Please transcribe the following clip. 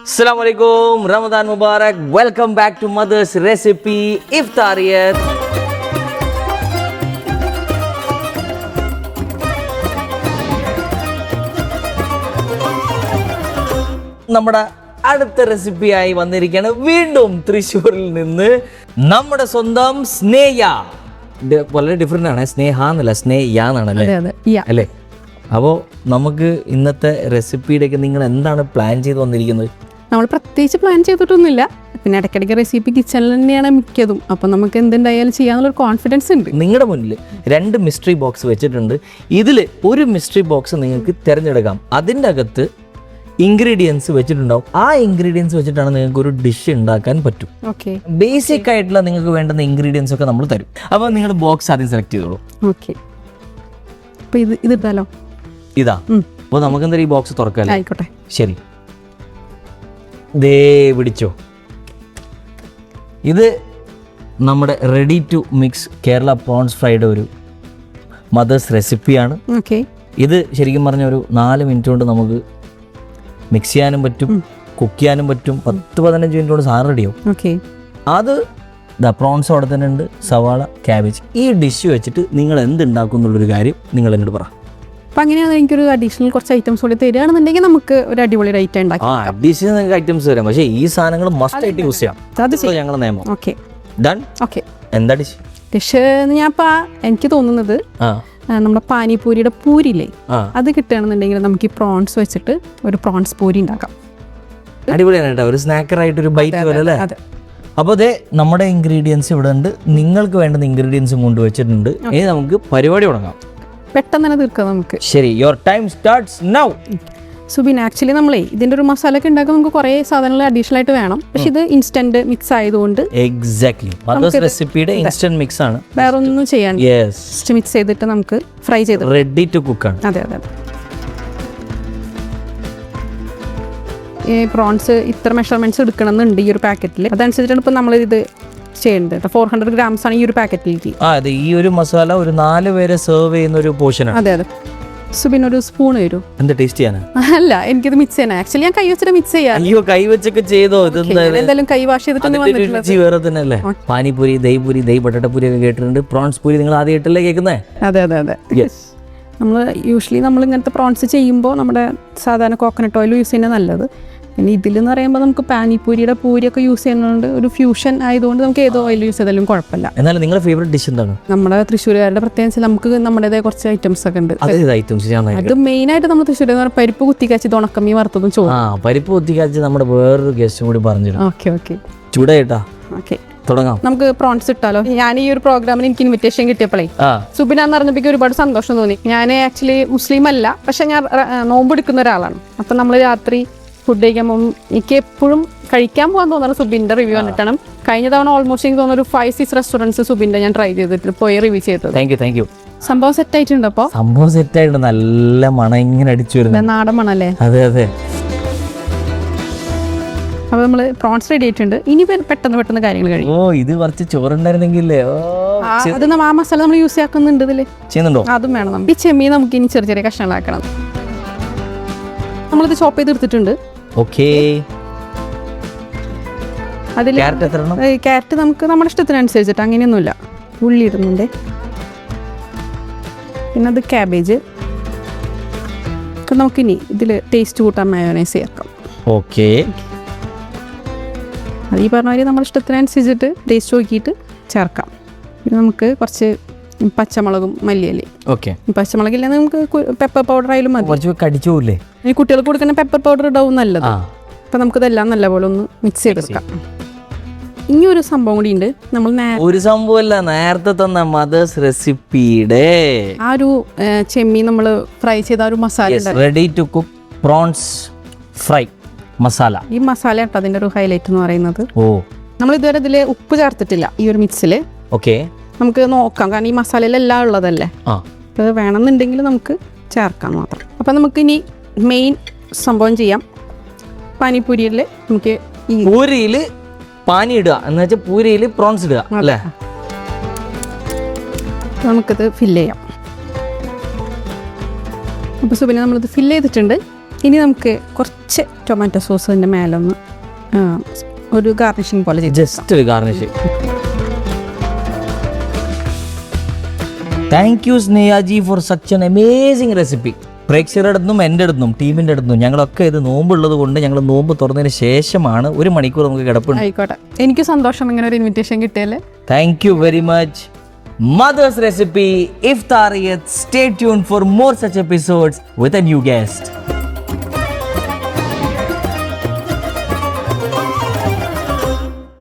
Assalamualaikum, Ramadan Mubarak. Welcome back to Mother's Recipe Iftariyat. നമ്മുടെ അടുത്ത റെസിപ്പിയായി വന്നിരിക്കുകയാണ് വീണ്ടും തൃശ്ശൂരിൽ നിന്ന് നമ്മുടെ സ്വന്തം സ്നേഹ. വളരെ ഡിഫറെൻ്റ് ആണ്, സ്നേഹ എന്നല്ല സ്നേഹ എന്നാണല്ലേ അല്ലേ? അപ്പോൾ നമുക്ക് ഇന്നത്തെ റെസിപ്പിയിലേക്ക് നിങ്ങൾ എന്താണ് പ്ലാൻ ചെയ്ത് വന്നിരിക്കുന്നത്? നമ്മൾ പ്രത്യേകിച്ച് പ്ലാൻ ചെയ്തിട്ടൊന്നുമില്ല, പിന്നെ ഇടയ്ക്കിടയ്ക്ക് റെസിപ്പി കിച്ചണിൽ തന്നെയാണ് മിക്കതും. അപ്പം നമുക്ക് എന്തുണ്ടായാലും ചെയ്യാന്നുള്ളൊരു കോൺഫിഡൻസ് ഉണ്ട്. നിങ്ങളുടെ മുന്നിൽ 2 മിസ്റ്ററി ബോക്സ് വെച്ചിട്ടുണ്ട്. ഇതിൽ ഒരു മിസ്റ്ററി ബോക്സ് നിങ്ങൾക്ക് തിരഞ്ഞെടുക്കാം. അതിൻ്റെ അകത്ത് ഇൻഗ്രീഡിയൻസ് വെച്ചിട്ടുണ്ടാവും. ആ ഇൻഗ്രീഡിയൻസ് വെച്ചിട്ടാണ് നിങ്ങൾക്ക് ഒരു ഡിഷ് ഉണ്ടാക്കാൻ പറ്റും. ഓക്കെ, ബേസിക് ആയിട്ടുള്ള നിങ്ങൾക്ക് വേണ്ടുന്ന ഇൻഗ്രീഡിയൻസ് ഒക്കെ നമ്മൾ തരും. അപ്പോൾ നിങ്ങൾ ബോക്സ് ആദ്യം സെലക്ട് ചെയ്തോളൂ. ഓക്കെ, അപ്പോൾ ഇത് ഇട്ടാലോ? ഇതാ. അപ്പോൾ നമുക്ക് എന്തായാലും ഈ ബോക്സ് തുറക്കാം. ആയിക്കോട്ടെ, ശരി. ദേ പിടിച്ചോ. ഇത് നമ്മുടെ ready to mix Kerala prawns fried ഒരു മദേഴ്സ് റെസിപ്പിയാണ്. ഓക്കെ, ഇത് ശരിക്കും പറഞ്ഞ ഒരു 4 മിനിറ്റ് കൊണ്ട് നമുക്ക് മിക്സ് ചെയ്യാനും പറ്റും, കുക്ക് ചെയ്യാനും പറ്റും. 10-15 മിനിറ്റ് കൊണ്ട് സാധനം റെഡിയാവും. ഓക്കെ, അത് പ്രോൺസ് അവിടെ തന്നെ ഉണ്ട്, സവാള, ക്യാബേജ്. ഈ ഡിഷ് വെച്ചിട്ട് നിങ്ങൾ എന്തുണ്ടാക്കും എന്നുള്ളൊരു കാര്യം നിങ്ങൾ എന്നോട് പറ. അപ്പം അങ്ങനെയാണ് എനിക്കൊരു അഡീഷണൽ കുറച്ച് ഐറ്റംസ് കൂടി തരികയാണെന്നുണ്ടെങ്കിൽ നമുക്ക് ഒരു അടിപൊളി ഐറ്റം ഉണ്ടാക്കാം. അഡീഷണൽ ഐറ്റംസ് തരാം, പക്ഷേ ഈ സാധനങ്ങൾ മസ്റ്റ് ആയിട്ട് യൂസ് ചെയ്യാം. അത് ഞങ്ങളുടെ നിയമം. Okay, done. ഓക്കെ, എന്താ ഡിഷ്? ഡിഷ് ഞാൻ എനിക്ക് തോന്നുന്നത് നമ്മുടെ പാനിപൂരിയുടെ പൂരില്ലേ, അത് കിട്ടുകയാണെന്നുണ്ടെങ്കിൽ നമുക്ക് ഈ പ്രോൺസ് വെച്ചിട്ട് ഒരു പ്രോൺസ് പൂരി ഉണ്ടാക്കാം. അടിപൊളിയാണ് കേട്ടോ, ഒരു സ്നാക്കറായിട്ട് ഒരു ബൈറ്റ് പോലെ അല്ലേ? അപ്പോൾ അതെ, നമ്മുടെ ഇൻഗ്രീഡിയൻസ് ഇവിടെ ഉണ്ട്. നിങ്ങൾക്ക് വേണ്ടുന്ന ഇൻഗ്രീഡിയൻസും കൊണ്ടുവച്ചിട്ടുണ്ട്. ഇനി നമുക്ക് പരിപാടി തുടങ്ങാം. പെട്ടെന്ന് തന്നെ തീർക്കാം നമുക്ക്. ശരി, your time starts now. Subin, actually നമ്മളെ ഇതിൻ്റെ ഒരു മസാല ഒക്കെ ഉണ്ടാക്കാൻ നമുക്ക് കുറേ സാധനങ്ങൾ അഡീഷണൽ ആയിട്ട് വേണം. പക്ഷെ ഇത് ഇൻസ്റ്റന്റ് മിക്സ് ആയതുകൊണ്ട് എക്സാക്ട്ലി മദേഴ്സ് റെസിപ്പിയുടെ ഇൻസ്റ്റന്റ് മിക്സ് ആണ്. വേറെ ഒന്നും ചെയ്യാണ്ട് ജസ്റ്റ് മിക്സ് ചെയ്തിട്ട് നമുക്ക് ഫ്രൈ ചെയ്ത് റെഡി ടു കുക്ക് ആണ്. അതെ അതെ. ഈ പ്രോൺസ് ഇത്ര മെഷർമെന്റ്സ് എടുക്കണമെന്നുണ്ട് ഈ ഒരു പാക്കറ്റിൽ. അതനുസരിച്ചാണ് ഇപ്പം നമ്മൾ ഇത് ചെയ്യേണ്ടത്. 400 grams ആണ് ഈ ഒരു പാക്കറ്റിലേക്ക്. അതെ, ഈ ഒരു മസാല ഒരു 4 പേരെ സെർവ് ചെയ്യുന്ന ഒരു പോർഷൻ ആണ്. അതെ അതെ. സുബിൻ, ഒരു സ്പൂൺ വരൂ. എന്താ ടേസ്റ്റ് ചെയ്യാനാ? അല്ല, എനിക്കിത് മിക്സ് ചെയ്യാൻ. ആക്ച്വലി ഞാൻ കൈ വെച്ചിട്ട് മിക്സ് ചെയ്യാം. അയ്യോ, കൈ വെച്ചൊക്കെ ചെയ്തോ? എന്തായാലും കൈ വാഷ് ചെയ്തിട്ട് വേറെ തന്നെ അല്ലേ? പാനിപൂരി, ദഹിപൂരി, ദഹി പൊട്ടറ്റപ്പൂരി ഒക്കെ കേട്ടിട്ടുണ്ട്. പ്രോൺസ് പൂരി നിങ്ങൾ ആദ്യമായിട്ടല്ലേ കേൾക്കുന്നേ? അതെ അതെ അതെ. നമ്മൾ യൂഷ്വലി നമ്മൾ ഇങ്ങനത്തെ പ്രോൺസ് ചെയ്യുമ്പോൾ നമ്മുടെ സാധാരണ കോക്കനട്ട് ഓയിൽ യൂസ് ചെയ്യുന്നത് നല്ലത്. പിന്നെ ഇതിലെന്ന് പറയുമ്പോൾ നമുക്ക് പാനിപൂരിയുടെ പൂരിയൊക്കെ യൂസ് ചെയ്യുന്നതുകൊണ്ട് ഒരു ഫ്യൂഷൻ ആയതുകൊണ്ട് നമുക്ക് ഏതോ ഓയിൽ യൂസ് ചെയ്താലും കുഴപ്പമില്ല. എന്നാലും നിങ്ങളുടെ ഫേവറേറ്റ് ഡിഷ് എന്താണ്? നമ്മുടെ തൃശ്ശൂരുകാരുടെ പ്രത്യേകിച്ച് നമുക്ക് നമ്മുടേതായ കുറച്ച് ഐറ്റംസ് ഒക്കെ ഉണ്ട്. അത് മെയിൻ ആയിട്ട് നമ്മൾ തൃശ്ശൂർ പരിപ്പ് കുത്തിക്കാച്ചി ഉണക്കമ്മീ വറുത്തതും ചോറും. പരിപ്പ് കുത്തിക്കാച്ചി നമ്മുടെ വേറൊരു ഗസ്റ്റും കൂടി പറഞ്ഞിരുന്നു. Okay okay, ചൂടായിട്ടാ. ഓക്കെ, തുടങ്ങാം. നമുക്ക് പ്രോൺസ് ഇട്ടാലോ? ഞാൻ ഈ ഒരു പ്രോഗ്രാമിന് എനിക്ക് ഇൻവിറ്റേഷൻ കിട്ടിയപ്പോഴേ സുബിനാന്ന് പറഞ്ഞപ്പോൾ ഒരുപാട് സന്തോഷം തോന്നി. ഞാൻ ആക്ച്വലി മുസ്ലിം അല്ല, പക്ഷെ ഞാൻ നോമ്പെടുക്കുന്ന ഒരാളാണ്. അപ്പം നമ്മൾ രാത്രി ഫുഡ് കഴിക്കാൻ പോകുമ്പോൾ എനിക്ക് എപ്പോഴും കഴിക്കാൻ പോകാൻ തോന്നുന്നത് സുബിൻ്റെ റിവ്യൂ കണ്ടിട്ടാണ്. കഴിഞ്ഞ തവണ ഓൾമോസ്റ്റ് എനിക്ക് തോന്നുന്നു ഒരു 5-6 റെസ്റ്റോറൻറ്റ്സ് സുബിൻ്റെ ഞാൻ ട്രൈ ചെയ്തിട്ട് പോയി റിവ്യൂ ചെയ്തത്. Thank you. സംഭവം സെറ്റ് ആയിട്ടുണ്ട്. അപ്പോൾ സംഭവം സെറ്റ് ആയിട്ടുണ്ട്. നല്ല മണം ഇങ്ങനെ അടിച്ചു വരുന്നത്, നാടൻ മണല്ലേ? അതെ അതെ. അപ്പോൾ നമ്മൾ പ്രോൺസ് റെഡി ആയിട്ടുണ്ട്. ഇനി പെട്ടെന്ന് കാര്യങ്ങൾ കഴിയും. ഓ, ഇത് കുറച്ച് ചോറുണ്ടായിരുന്നെങ്കിലേ. അത് ആ മസാല നമ്മൾ യൂസ് ആക്കുന്നുണ്ട് ഇതിൽ. ചെയ്യുന്നുണ്ടോ? അതും വേണം. ഈ ചെമ്മീൻ നമുക്ക് ഇനി ചെറിയ ചെറിയ കഷ്ണങ്ങളാക്കണം. നമ്മളിത് ചോപ്പ് ചെയ്തെടുത്തിട്ടുണ്ട്. ഓക്കേ, അതിൽ ക്യാരറ്റ് നമുക്ക് നമ്മുടെ ഇഷ്ടത്തിനനുസരിച്ചിട്ട് അങ്ങനെയൊന്നുമില്ല. ഉള്ളി ഇടുന്നുണ്ട്. പിന്നെ അത് ക്യാബേജ്. അപ്പം നമുക്കിനി ഇതിൽ ടേസ്റ്റ് കൂട്ടാൻ മയോനൈസ് ചേർക്കാം. ഓക്കെ, അത് ഈ പറഞ്ഞ മാതിരി നമ്മുടെ ഇഷ്ടത്തിനനുസരിച്ചിട്ട് ടേസ്റ്റ് നോക്കിയിട്ട് ചേർക്കാം. പിന്നെ നമുക്ക് കുറച്ച് പച്ചമുളകും മല്ലിയല്ലേ. ഓക്കെ, പച്ചമുളകില്ല നമുക്ക് പെപ്പർ പൗഡർ ആയാലും മതി. കടിച്ചു പോകില്ലേ? ഈ കുട്ടികൾക്ക് കൊടുക്കുന്ന പെപ്പർ പൗഡർ ഇടാവും നല്ലത്. അപ്പം നമുക്കിതെല്ലാം നല്ലപോലെ ഒന്ന് മിക്സ് ചെയ്തെടുക്കാം. ഇനി ഒരു സംഭവം കൂടി ഉണ്ട്. നമ്മൾ ഒരു സംഭവമല്ല, നേരത്തെ തന്ന മദേഴ്സ് റെസിപ്പിയുടെ ആ ഒരു ചെമ്മീൻ നമ്മൾ ഫ്രൈ ചെയ്ത ഒരു masala, ready to cook prawns fry masala. ഈ മസാല കേട്ടോ അതിൻ്റെ ഒരു ഹൈലൈറ്റ് എന്ന് പറയുന്നത്. ഓ, നമ്മൾ ഇതുവരെ ഇതിൽ ഉപ്പ് ചേർത്തിട്ടില്ല ഈ ഒരു മിക്സിൽ. ഓക്കെ, നമുക്ക് നോക്കാം, കാരണം ഈ മസാലയിലെല്ലാം ഉള്ളതല്ലേ. അപ്പോൾ വേണമെന്നുണ്ടെങ്കിൽ നമുക്ക് ചേർക്കാം മാത്രം. അപ്പം നമുക്ക് ഇനി മെയിൻ സംഭവം ചെയ്യാം. പാനിപൂരിയിൽ നമുക്ക് ഈ പൂരിയിൽ പാനി ഇടുക എന്ന് വെച്ചാൽ പൂരിയിൽ പ്രോൺസ് ഇടുക അല്ലേ? നമുക്കിത് ഫില്ല് ചെയ്യാം. അപ്പോൾ സുബിനെ നമ്മളിത് ഫില്ല് ചെയ്തിട്ടുണ്ട്. ഇനി നമുക്ക് കുറച്ച് ടൊമാറ്റോ സോസിൻ്റെ മേലൊന്ന് ഒരു ഗാർണിഷിങ് പോലെ ചെയ്ത് ജസ്റ്റ് ഒരു ഗാർണിഷ്. താങ്ക് യു സ്നേഹാജി for such an amazing recipe. പ്രേക്ഷകരുടെ അടുത്തും എൻ്റെ അടുത്തും ടീമിൻ്റെ അടുത്തും ഞങ്ങളൊക്കെ ഇത് നോമ്പുള്ളത് കൊണ്ട് ഞങ്ങൾ നോമ്പ് തുറന്നതിന് ശേഷമാണ് 1 മണിക്കൂർ നമുക്ക് കിടപ്പുണ്ട്. ആയിക്കോട്ടെ, എനിക്ക് സന്തോഷം ഇങ്ങനെ ഒരു ഇൻവിറ്റേഷൻ കിട്ടിയല്ലേ. Thank you very much. Mother's Recipe Iftariyat. Stay tuned for more such episodes with a new guest.